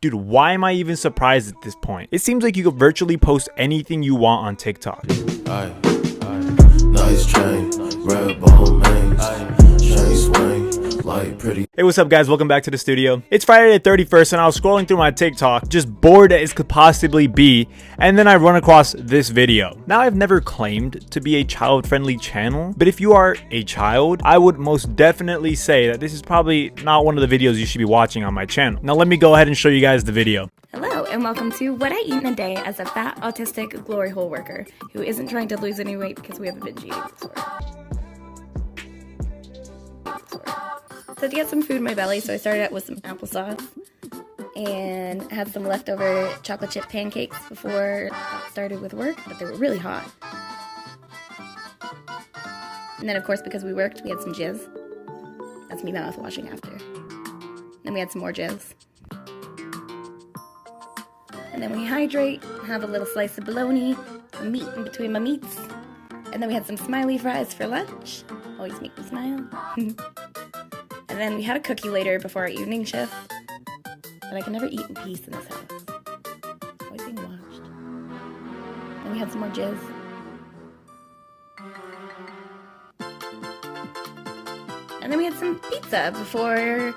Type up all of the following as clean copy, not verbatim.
Dude, why am I even surprised at this point? It seems like you could virtually post anything you want on TikTok. Aye, nice chain, red bone mains, chain swing, like pretty. Hey, what's up guys? Welcome back to the studio. It's Friday the 31st and I was scrolling through my TikTok, just bored as could possibly be, and then I run across this video. Now, I've never claimed to be a child-friendly channel, but if you are a child, I would most definitely say that this is probably not one of the videos you should be watching on my channel. Now, let me go ahead and show you guys the video. Hello and welcome to What I Eat in a Day as a fat, autistic glory hole worker who isn't trying to lose any weight because we have a binge eating disorder. So to get some food in my belly, so I started out with some applesauce and had some leftover chocolate chip pancakes before I started with work, but they were really hot. And then of course, because we worked, we had some jizz. That's me mouth washing after. Then we had some more jizz. And then we hydrate, have a little slice of bologna, some meat in between my meats. And then we had some smiley fries for lunch. Always make me smile. And then we had a cookie later before our evening shift. But I can never eat in peace in this house. Always being watched. And we had some more jizz. And then we had some pizza before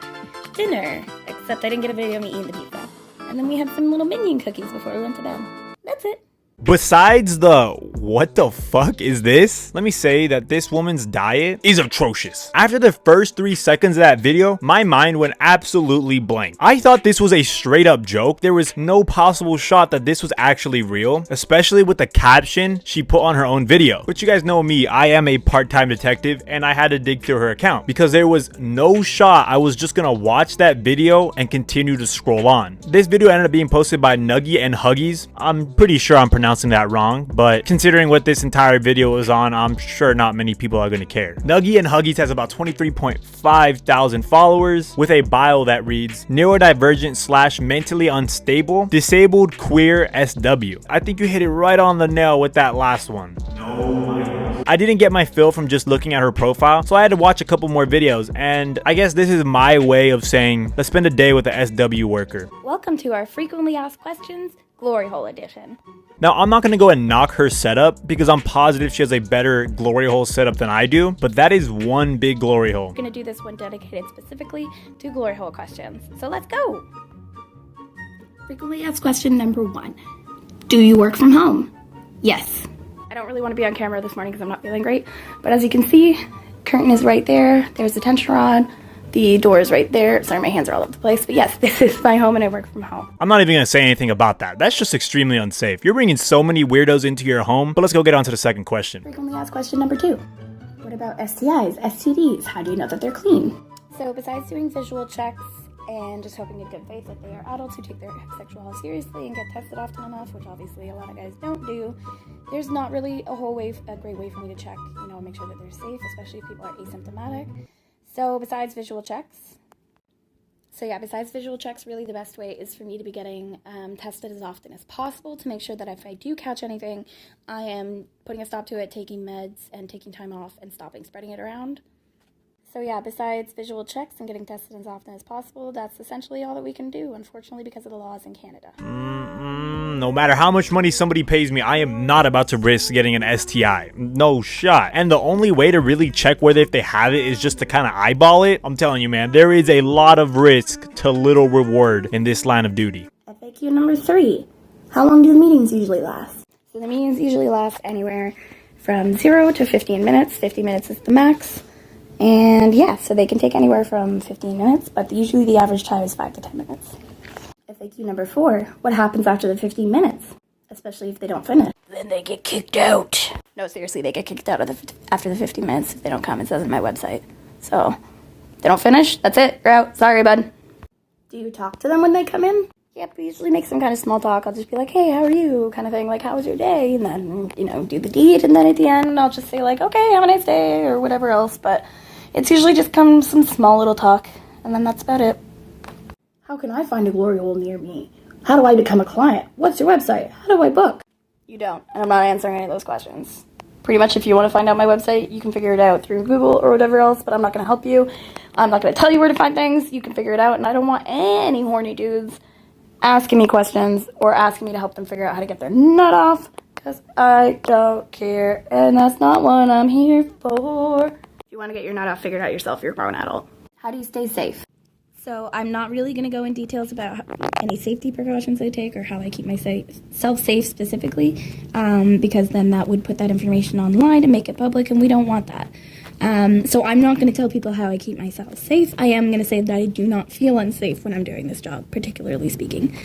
dinner. Except I didn't get a video of me eating the pizza. And then we had some little minion cookies before we went to bed. That's it. Besides the what the fuck is this? Let me say that this woman's diet is atrocious. After the first 3 seconds of that video, my mind went absolutely blank. I thought this was a straight up joke. There was no possible shot that this was actually real, especially with the caption she put on her own video. But you guys know me, I am a part-time detective and I had to dig through her account because there was no shot I was just gonna watch that video and continue to scroll on. This video ended up being posted by Nuggy and Huggies. I'm pretty sure I'm pronouncing that wrong, but considering what this entire video is on, I'm sure not many people are going to care. Nuggy and Huggies has about 23.5 thousand followers with a bio that reads neurodivergent / mentally unstable, disabled, queer, SW. I think you hit it right on the nail with that last one. I didn't get my fill from just looking at her profile, so I had to watch a couple more videos, and I guess this is my way of saying let's spend a day with a SW worker. Welcome to our frequently asked questions glory hole edition. Now, I'm not going to go and knock her setup because I'm positive she has a better glory hole setup than I do, but that is one big glory hole. We're going to do this one dedicated specifically to glory hole questions. So let's go. Frequently asked question number 1. Do you work from home? Yes. I don't really want to be on camera this morning because I'm not feeling great, but as you can see, curtain is right there. There's the tension rod. The door is right there. Sorry, my hands are all over the place. But yes, this is my home and I work from home. I'm not even going to say anything about that. That's just extremely unsafe. You're bringing so many weirdos into your home. But let's go get on to the second question. Frequently asked question number 2. What about STIs, STDs? How do you know that they're clean? So besides doing visual checks and just hoping in good faith that they are adults who take their sexual health seriously and get tested often enough, which obviously a lot of guys don't do, there's not really a great way for me to check, make sure that they're safe, especially if people are asymptomatic. So besides visual checks, really the best way is for me to be getting tested as often as possible to make sure that if I do catch anything, I am putting a stop to it, taking meds and taking time off and stopping spreading it around. So yeah, besides visual checks and getting tested as often as possible, that's essentially all that we can do, unfortunately, because of the laws in Canada. No matter how much money somebody pays me, I am not about to risk getting an STI. No shot. And the only way to really check whether if they have it is just to kind of eyeball it. I'm telling you, man, there is a lot of risk to little reward in this line of duty. FAQ number 3. How long do the meetings usually last? So the meetings usually last anywhere from 0 to 15 minutes. 50 minutes is the max. And yeah, so they can take anywhere from 15 minutes, but usually the average time is 5 to 10 minutes. FAQ number 4, what happens after the 15 minutes? Especially if they don't finish. Then they get kicked out. No, seriously, they get kicked out after the 15 minutes if they don't come. It says on my website. So, they don't finish, that's it, you're out. Sorry, bud. Do you talk to them when they come in? Yep, we usually make some kind of small talk. I'll just be like, hey, how are you? Kind of thing, like, how was your day? And then, do the deed, and then at the end, I'll just say, like, okay, have a nice day, or whatever else, but it's usually just some small little talk, and then that's about it. How can I find a glory hole near me? How do I become a client? What's your website? How do I book? You don't, and I'm not answering any of those questions. Pretty much if you want to find out my website, you can figure it out through Google or whatever else, but I'm not going to help you. I'm not going to tell you where to find things. You can figure it out, and I don't want any horny dudes asking me questions or asking me to help them figure out how to get their nut off, because I don't care, and that's not what I'm here for. If you want to get your nut off, figure it out yourself. You're a grown adult. How do you stay safe? So I'm not really going to go in details about any safety precautions I take or how I keep myself safe specifically, because then that would put that information online and make it public, and we don't want that. So I'm not going to tell people how I keep myself safe. I am going to say that I do not feel unsafe when I'm doing this job, particularly speaking.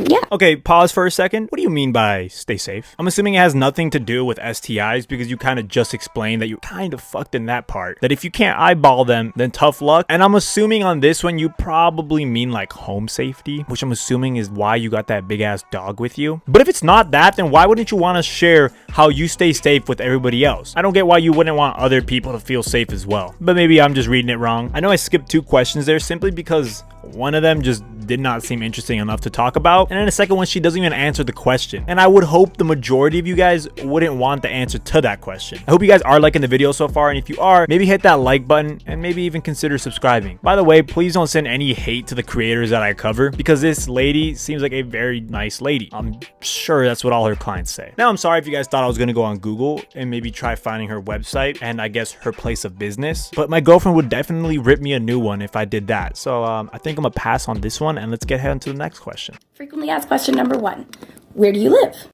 Yeah. Okay, pause for a second. What do you mean by stay safe? I'm assuming it has nothing to do with STIs, because you kind of just explained that you're kind of fucked in that part. That if you can't eyeball them, then tough luck. And I'm assuming on this one, you probably mean like home safety, which I'm assuming is why you got that big ass dog with you. But if it's not that, then why wouldn't you want to share how you stay safe with everybody else? I don't get why you wouldn't want other people to feel safe as well. But maybe I'm just reading it wrong. I know I skipped 2 questions there simply because one of them just did not seem interesting enough to talk about, and then the second one, she doesn't even answer the question. And I would hope the majority of you guys wouldn't want the answer to that question. I hope you guys are liking the video so far, and if you are, maybe hit that like button and maybe even consider subscribing. By the way, please don't send any hate to the creators that I cover, because this lady seems like a very nice lady. I'm sure that's what all her clients say. Now, I'm sorry if you guys thought I was gonna go on Google and maybe try finding her website and I guess her place of business, but my girlfriend would definitely rip me a new one if I did that. So I think I'm gonna pass on this one, and let's get ahead to the next question. Frequently asked question number 1. Where do you live?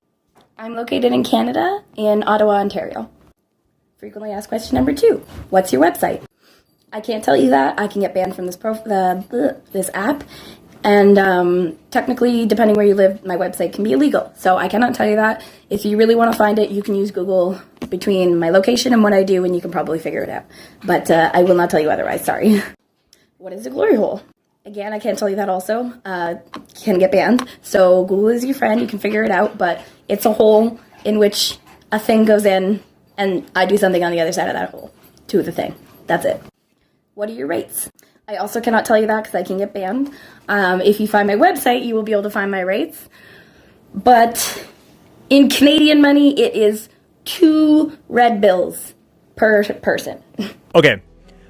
I'm located in Canada, in Ottawa, Ontario. Frequently asked question number 2. What's your website? I can't tell you that. I can get banned from this app. And technically, depending where you live, my website can be illegal. So I cannot tell you that. If you really want to find it, you can use Google between my location and what I do, and you can probably figure it out. But I will not tell you otherwise, sorry. What is a glory hole? Again, I can't tell you that also. Can get banned. So Google is your friend. You can figure it out. But it's a hole in which a thing goes in, and I do something on the other side of that hole to the thing. That's it. What are your rates? I also cannot tell you that because I can get banned. If you find my website, you will be able to find my rates. But in Canadian money, it is 2 red bills per person. Okay.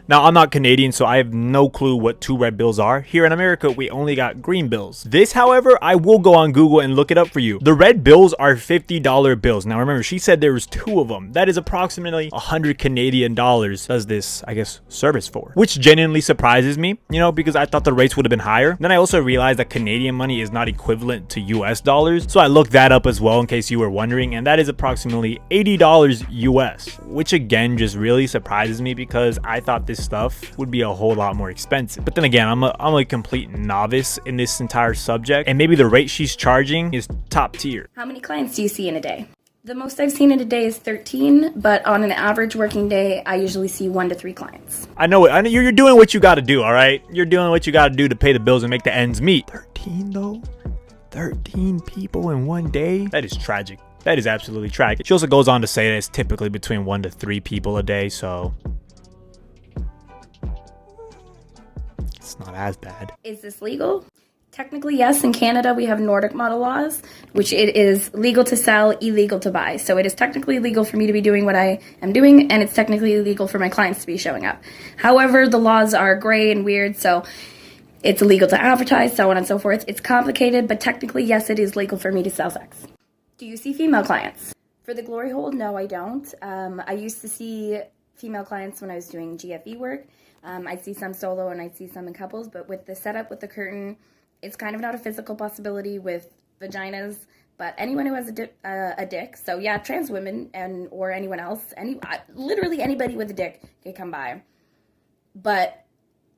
Now, I'm not Canadian, so I have no clue what 2 red bills are. Here in America, we only got green bills. This, however, I will go on Google and look it up for you. The red bills are $50 bills. Now, remember, she said there was 2 of them. That is approximately 100 Canadian dollars does this, I guess, service for. Which genuinely surprises me, you know, because I thought the rates would have been higher. Then I also realized that Canadian money is not equivalent to US dollars. So I looked that up as well in case you were wondering. And that is approximately $80 US. Which again, just really surprises me because I thought this stuff would be a whole lot more expensive. But then again, I'm a complete novice in this entire subject, and maybe the rate she's charging is top tier. How many clients do you see in a day? The most I've seen in a day is 13, but on an average working day, I usually see 1 to 3 clients. I know you're doing what you got to do, all right? You're doing what you got to do to pay the bills and make the ends meet. 13 though? 13 people in one day? That is tragic. That is absolutely tragic. She also goes on to say that it's typically between 1 to 3 people a day, so it's not as bad. Is this legal? Technically, yes. In Canada, we have Nordic model laws, which it is legal to sell, illegal to buy. So it is technically legal for me to be doing what I am doing, and it's technically illegal for my clients to be showing up. However, the laws are gray and weird, so it's illegal to advertise, so on and so forth. It's complicated, but technically, yes, it is legal for me to sell sex. Do you see female clients? For the glory hole, no, I don't. I used to see female clients when I was doing GFE work. I'd see some solo and I'd see some in couples, but with the setup with the curtain, it's kind of not a physical possibility with vaginas, but anyone who has a dick, so yeah, trans women and or anyone else, literally anybody with a dick can come by. But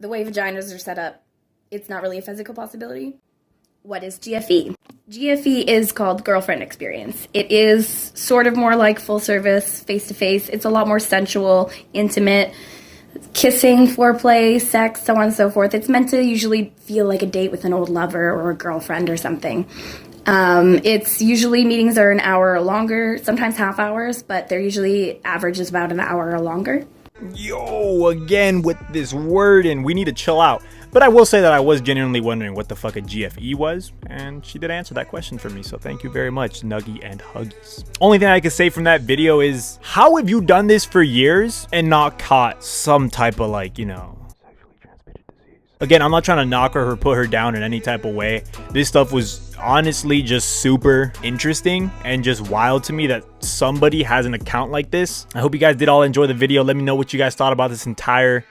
the way vaginas are set up, it's not really a physical possibility. What is GFE? GFE is called girlfriend experience. It is sort of more like full service, face-to-face. It's a lot more sensual, intimate, kissing, foreplay, sex, so on and so forth. It's meant to usually feel like a date with an old lover or a girlfriend or something. It's usually meetings are an hour or longer, sometimes half hours, but they're usually average is about an hour or longer. Yo, again with this word, and we need to chill out. But I will say that I was genuinely wondering what the fuck a GFE was, and she did answer that question for me, so thank you very much, Nuggy and Huggies. Only thing I can say from that video is, how have you done this for years and not caught some type of, like, you know, sexually transmitted disease? Again, I'm not trying to knock her or put her down in any type of way. This stuff was honestly just super interesting and just wild to me that somebody has an account like this. I hope you guys did all enjoy the video. Let me know what you guys thought about this entire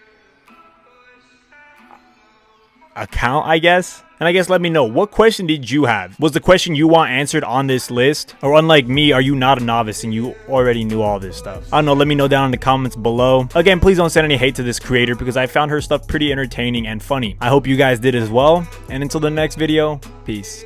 account, I guess. And I guess let me know, what question did you have? Was the question you want answered on this list? Or unlike me, are you not a novice and you already knew all this stuff? I don't know, let me know down in the comments below. Again, please don't send any hate to this creator because I found her stuff pretty entertaining and funny. I hope you guys did as well. And until the next video, peace.